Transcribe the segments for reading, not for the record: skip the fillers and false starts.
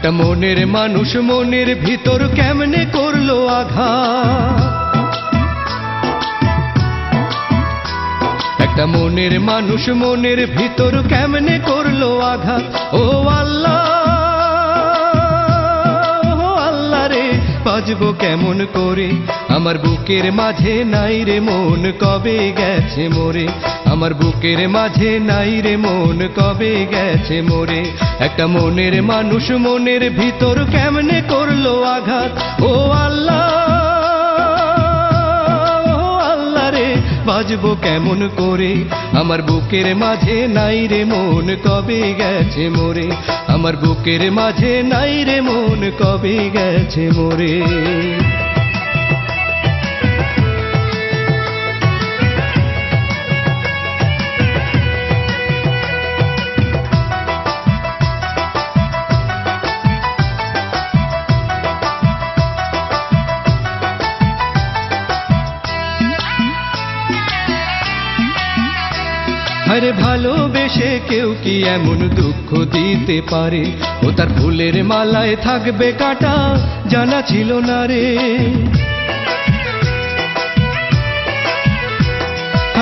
একটা মনের মানুষ মনের ভিতর কেমনে করলো আঘাত, একটা মনের মানুষ মনের ভিতর কেমনে করলো আঘাত। ও আল্লাহ, ও আল্লাহ রে, বাঁচবো কেমন করে, আমার বুকের মাঝে নাই রে মন, কবে গেছে মরে, আমার বুকের মাঝে নাই রে মন, কবে গেছে মরে। একটা মনের মানুষ মনের ভিতর কেমনে করলো আঘাত। ও আল্লাহ, ও আল্লাহ রে, বাঁচবো কেমন করে, আমার বুকের মাঝে নাই রে মন, কবে গেছে মরে, আমার বুকের মাঝে নাই রে মন, কবে গেছে মরে। আরে ভালোবেসে কেউ কি এমন দুঃখ দিতে পারে, ও তার ফুলের মালায় থাকবে কাঁটা, জানা ছিল না রে।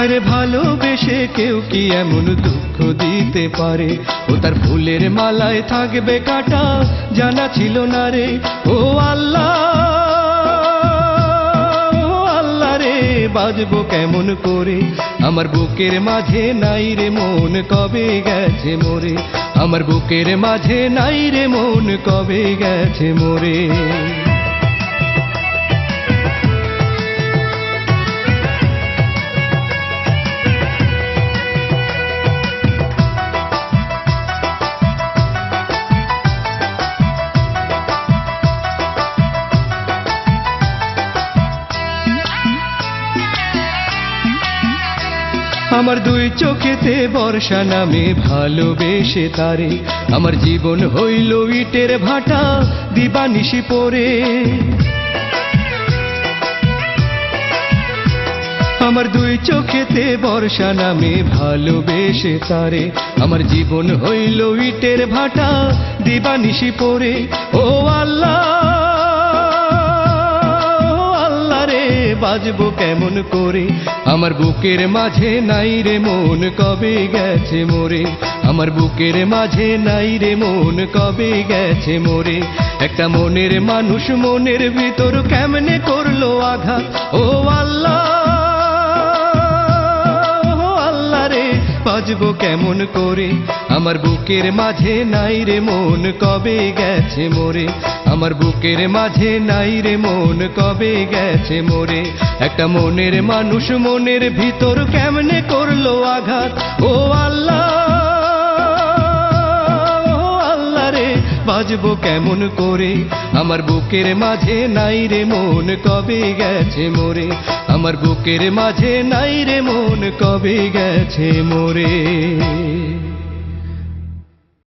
আরে ভালোবেসে কেউ কি এমন দুঃখ দিতে পারে, ও তার ফুলের মালায় থাকবে কাঁটা, জানা ছিল না রে। ও আল্লাহ, বাঁচবো কেমন করে, আমার বুকের মাঝে নাই রে মন, কবে গেছে মরে, আমার বুকের মাঝে নাই রে মন, কবে গেছে মরে। আমার দুই চোখেতে বর্ষা নামে ভালোবেসে তারে, আমার জীবন হইল ইটের ভাটা, দিবানিশি পড়ে। আমার দুই চোখেতে বর্ষা নামে ভালোবেসে তারে, আমার জীবন হইল ইটের ভাটা, দিবানিশি পড়ে। ও আল্লাহ, বাঁচবো কেমন করে, আমার বুকের মাঝে নাই রে মন, কবে গেছে মরে, আমার বুকের মাঝে নাই রে মন, কবে গেছে মরে। একটা মনের মানুষ মনের ভিতর কেমনে করলো আঘাত। ও আল্লাহ, ও আল্লাহ রে, বাঁচবো কেমন করে, আমার বুকের মাঝে নাই রে মন, কবে গেছে মরে, আমার বুকের মাঝে নাই রে মন, কবে গেছে মরে। একটা মনের মানুষ মনের ভিতর কেমনে করলো আঘাত। ও আল্লাহ, ও আল্লাহ রে, বাঁচবো কেমন করে, আমার বুকের মাঝে নাই রে মন, কবে গেছে মরে, আমার বুকের মাঝে নাই রে মন, কবে গেছে মরে।